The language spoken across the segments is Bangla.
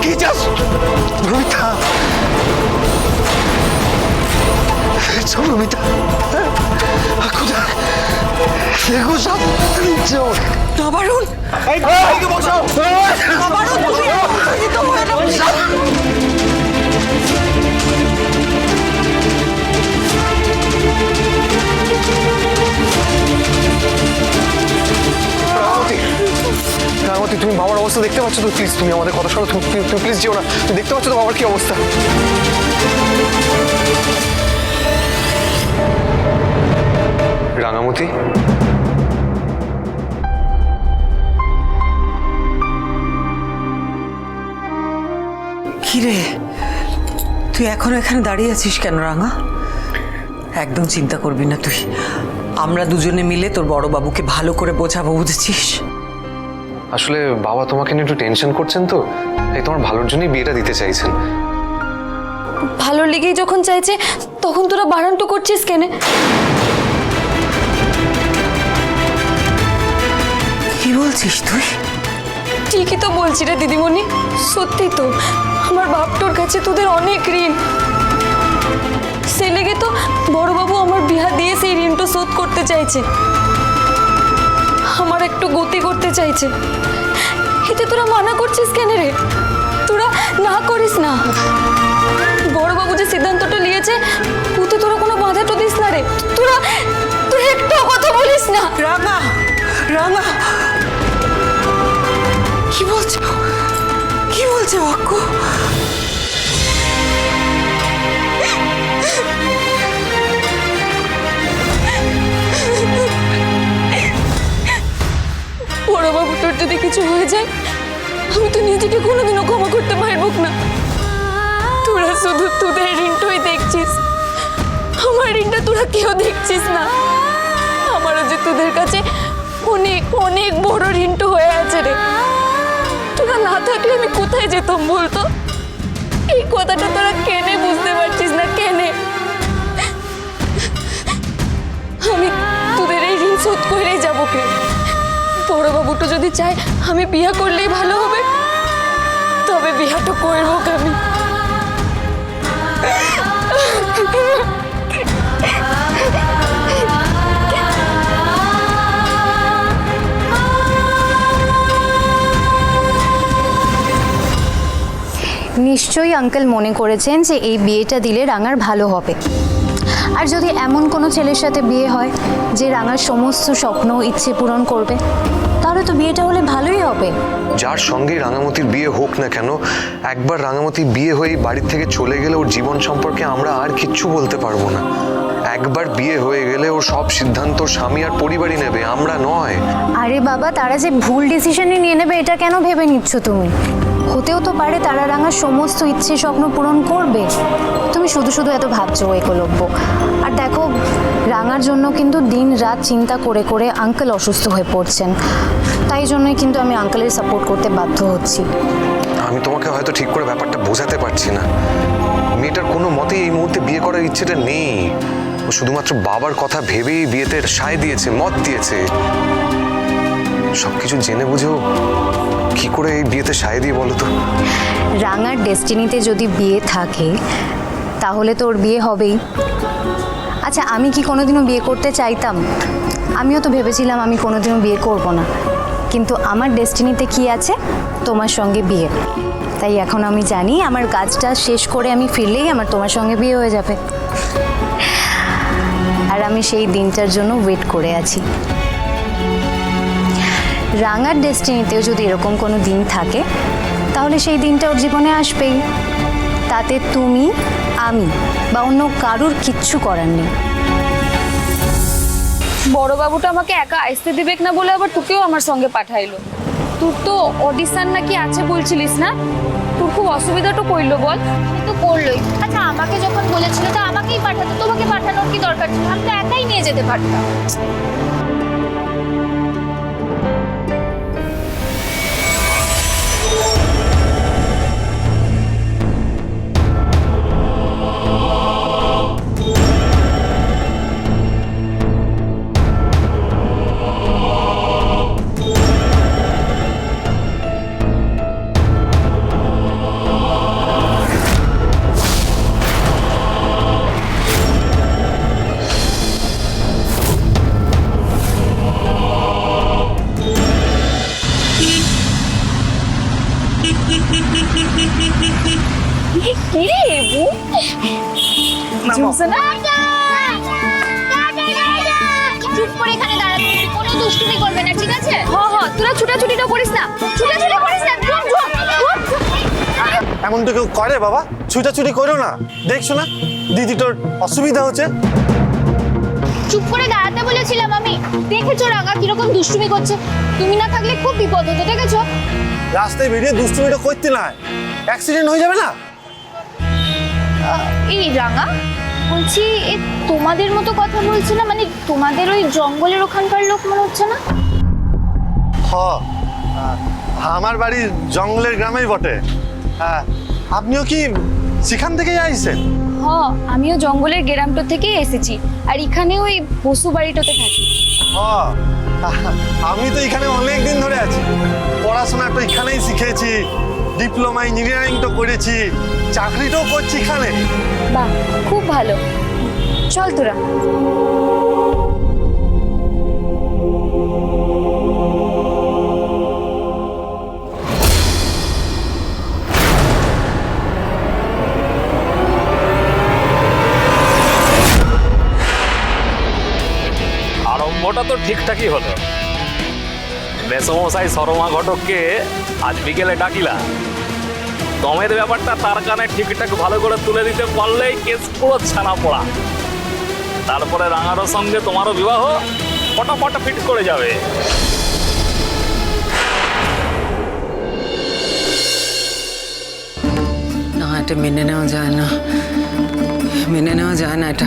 কি চাস রুমিতা? রুমিতা কোথায় দেখো সব নিচ্ছে বারুন বসাও রাঙামতি, তুমি বাবার অবস্থা দেখতে পাচ্ছ তো? প্লিজ তুমি আমাদের কথা শোনো, তুমি প্লিজ যেও না। তুমি দেখতে পাচ্ছ তো বাবার কি অবস্থা? রাঙামতি, কিরে তুই এখনো এখানে দাঁড়িয়ে আছিস কেন রাঙা? একদম চিন্তা করবি না তুই, আমরা দুজনে মিলে তোর বড় বাবুকে ভালো করে বোঝাবো, বুঝেছিস? আসলে বাবা তোমাকে নিয়ে একটু টেনশন করছেন তো, তাই তোমার ভালোর জন্যই বিয়েটা দিতে চাইছেন। ভালো লেগেই যখন চাইছে তখন তোরা বাড়ান্টো করছিস কেন? কি বলছিস তুই? ঠিকই তো বলছি রে দিদিমণি, সত্যি তো। আমার বাপটোর কাছে তোদের অনেক ঋণ, সে লেগে তো বড়বাবু আমার বিয়া দিয়ে সেই ঋণটা শোধ করতে চাইছে, আমার একটু গতি করতে চাইছে। এতে তোরা মানা করছিস কেন রে? তোরা না করিস না। বড়বাবু যে সিদ্ধান্তটা নিয়েছে ওতে তোরা কোনো বাধা তো দিস না রে। তুই একটু কথা বলিস না। রাঙা রাঙা কি বলছে, কি বলছে অক্কু? বড়বাবু তোর যদি কিছু হয়ে যায় আমি তো নিজেকে কোনোদিনও ক্ষমা করতে পারবো না। তোরা শুধু তোদের ঋণটাই দেখছিস, আমার ঋণটা তোরা কেউ দেখছিস না। আমারও যে তোদের কাছে অনেক অনেক বড় ঋণটা হয়ে আছে রে। তোরা না থাকলে আমি কোথায় যেতাম বলতো? এই কথাটা তোরা কেনে বুঝতে পারছিস না কেনে? আমি তোদের এই ঋণ শোধ করেই যাবো কে। বড়বাবুটা যদি চায় আমি বিয়ে করলেই ভালো হবে, তবে বিয়েটা করবো আমি। নিশ্চয়ই আঙ্কেল মনে করেছেন যে এই বিয়েটা দিলে রাঙার ভালো হবে। আর যদি এমন কোনো ছেলের সাথে বিয়ে হয় যে রাঙার সমস্ত স্বপ্ন ইচ্ছে পূরণ করবে, তাহলে তো বিয়েটা হলে ভালোই হবে। যার সঙ্গে রাঙামতির বিয়ে হোক না কেন, একবার রাঙামতি বিয়ে হয়ে বাড়ির থেকে চলে গেলে ওর জীবন সম্পর্কে আমরা আর কিচ্ছু বলতে পারবো না। একবার বিয়ে হয়ে গেলে ওর সব সিদ্ধান্ত স্বামী আর পরিবারই নেবে, আমরা নয়। আরে বাবা, তারা যে ভুল ডিসিশনই নিয়ে নেবে এটা কেন ভেবে নিচ্ছ তুমি? হতেও তো পারে তারা রাঙার সমস্ত ইচ্ছে স্বপ্ন পূরণ করবে। তুমি শুধু শুধু এত ভাবছো একলব্য। আর দেখো, রাঙার জন্য কিন্তু দিন রাত চিন্তা করে করে আঙ্কেল অসুস্থ হয়ে পড়ছেন, তাই জন্যই কিন্তু আমি আঙ্কেলের সাপোর্ট করতে বাধ্য হচ্ছি। আমি তোমাকে হয়তো ঠিক করে ব্যাপারটা বোঝাতে পারছি না। মেয়েটার কোনো মতেই এই মুহূর্তে বিয়ে করার ইচ্ছেটা নেই। ও শুধুমাত্র বাবার কথা ভেবেই বিয়েতে সায় দিয়েছে, মত দিয়েছে। সবকিছু জেনে বুঝেও কি করে এই বিয়েতে সায় দিয়ে বলো তো? রাঙার ডেস্টিনিতে যদি বিয়ে থাকে তাহলে তো ওর বিয়ে হবেই। আচ্ছা, আমি কি কোনোদিনও বিয়ে করতে চাইতাম? আমিও তো ভেবেছিলাম আমি কোনোদিনও বিয়ে করব না, কিন্তু আমার ডেস্টিনিতে কি আছে? তোমার সঙ্গে বিয়ে। তাই এখন আমি জানি আমার কাজটা শেষ করে আমি ফিরলেই আমার তোমার সঙ্গে বিয়ে হয়ে যাবে। আর আমি সেই দিনটার জন্য ওয়েট করে আছি। রাঙার ডেস্টিনিতেও যদি এরকম কোনো দিন থাকে তাহলে সেই দিনটা ওর জীবনে আসবেই। তাতে তুমি, আমি বা অন্য কারুর কিচ্ছু করার নেই। বড়বাবুটা আমাকে একা আসতে দিবেক না বলে আবার তোকেও আমার সঙ্গে পাঠাইলো। তোর তো অডিশন নাকি আছে বলছিলিস না? তোর খুব অসুবিধাটা করলো বল? সে তো করলোই। আচ্ছা, আমাকে যখন বলেছিল তো আমাকেই পাঠাতো, তোমাকে পাঠানোর কি দরকার ছিল? আমি তো একাই নিয়ে যেতে পারতাম। কি রে বউ? জোসনা? চুপ করে এখানে দাঁড়াবি, কোনো দুষ্টুমি করবে না, ঠিক আছে? তোরা ছুটাছুটিটা করিস না, ছুটাছুটি করিস না, ঝুম ঝুম এমন তো কেউ করে বাবা, ছুটাছুটি করো না, দেখছো না দিদি তোর অসুবিধা হচ্ছে। চুপ করে দাঁড়াতে বলেছিলাম আমি। দেখেছো রাঙা কিরকম দুষ্টুমি করছে? তুমি না থাকলে খুব বিপদ হতো, দেখেছো? রাস্তায় বেরিয়ে দুষ্টুমিটা করতে না, অ্যাক্সিডেন্ট হয়ে যাবে না? এই রাঙা, বলছি এ তোমাদের মতো কথা বলছে না, মানে তোমাদের ওই জঙ্গলের ওখানকার লোক মনে হচ্ছে না? আমার বাড়ি জঙ্গলের গ্রামেই বটে। আপনিও কি সেখান থেকেই আইছেন? আমিও জঙ্গলের গ্রামটা থেকেই এসেছি, আর এখানে ওই পশু বাড়িটাতে থাকি। আমি তো এখানে অনেক দিন ধরে আছি, পড়াশোনা তো এখানেই শিখেছি, ডিপ্লোমা ইঞ্জিনিয়ারিং তো করেছি, চাকরিটাও করছি এখানে। বাহ, খুব ভালো। চল তোরা। আরম্ভটা তো ঠিকঠাকই হলো। মেসমশাই শর্মা ঘটককে আজ বিকেলে ডাকিলা। দমের ব্যাপারটা তার কানে ঠিকঠাক ভালো করে তুলে দিতে পারলেই কেস পুরো ছানা পড়া। তারপরে রাঙারও সঙ্গে তোমারও বিবাহ ফটাফট ফিট করে যাবে। না, এটা মেনে নেওয়া যায় না, মেনে নেওয়া যায় না এটা।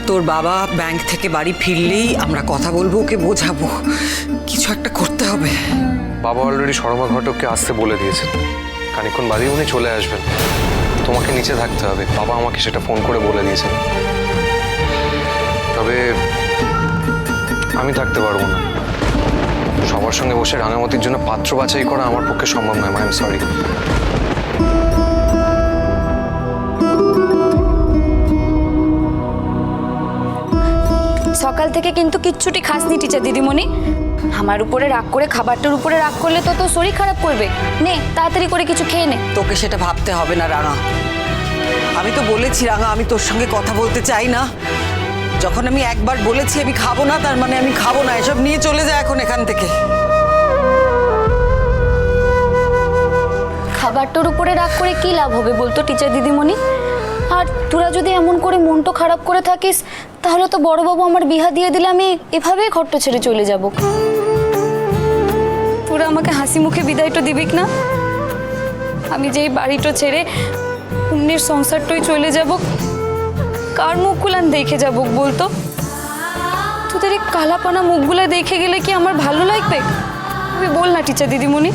তোর বাবা ব্যাংক থেকে বাড়ি ফিরলেই আমরা কথা বলবো, ওকে বোঝাবো, কিছু একটা করতে হবে। বাবা অলরেডি শর্মা ঘটককে আসতে বলে দিয়েছেন, খানিকক্ষণ বাদেই উনি চলে আসবেন। তোমাকে নিচে থাকতে হবে, বাবা আমাকে সেটা ফোন করে বলে দিয়েছেন। তবে আমি থাকতে পারবো না, সবার সঙ্গে বসে রাঙামতির জন্য পাত্র বাছাই করা আমার পক্ষে সম্ভব নয়। I am sorry. সকাল থেকে কিন্তু কিচ্ছুটি খাসনি টিচার দিদিমণি। আমার উপরে রাগ করে, খাবারটার উপরে রাগ করলে তো তোর শরীর খারাপ করবে। নে তাড়াতাড়ি করে কিছু খেয়ে নে। তোকে সেটা ভাবতে হবে না রাঙা, আমি তো বলেছি রাঙা আমি তোর সঙ্গে কথা বলতে চাই না। যখন আমি একবার বলেছি আমি খাবো না, তার মানে আমি খাবো না। এসব নিয়ে চলে যায় এখন এখান থেকে। খাবারটার উপরে রাগ করে কি লাভ হবে বলতো টিচার দিদিমণি? আর তোরা যদি এমন করে মনটা খারাপ করে থাকিস, তাহলে তো বড়বাবু আমার বিহা দিয়ে দিলে আমি এভাবেই ঘরটা ছেড়ে চলে যাব। তোরা আমাকে হাসি মুখে বিদায়টা দিবিক না? আমি যেই বাড়িটা ছেড়ে অন্যের সংসারটাই চলে যাব, কার মুখগুলান দেখে যাব বলতো? তোদের এই কালাপানা মুখগুলা দেখে গেলে কি আমার ভালো লাগবে? তুমি বল না টিচার দিদিমণি।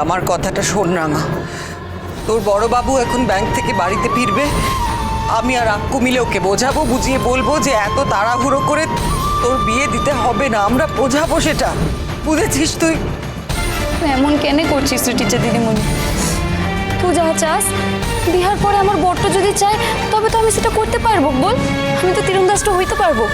আমার কথাটা শোন রাঙা, তোর বড় বাবু এখন ব্যাংক থেকে বাড়িতে ফিরবে, আমি আর আক্কু মিলে ওকে বোঝাবো, বুঝিয়ে বলবো যে এত তাড়াহুড়ো করে তোর বিয়ে দিতে হবে না, আমরা বোঝাবো সেটা। বুঝেছিস তুই? তুই এমন কেন করছিস তুই টিচার দিদিমণি? তুই যা চাস, বিহার পরে আমার বরটা যদি চায় তবে তো আমি সেটা করতে পারবো। বল, আমি তো তীরন্দাজটা হইতে পারবো।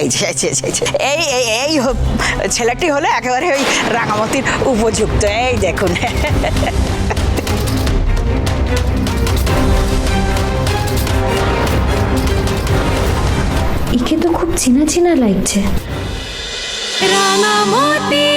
এই এই এই এই ছেলেটি হলো একেবারে ওই রাঙামতির উপযুক্ত। এই দেখুন, একে তো খুব চেনা চেনা লাগছে। রাঙামতি।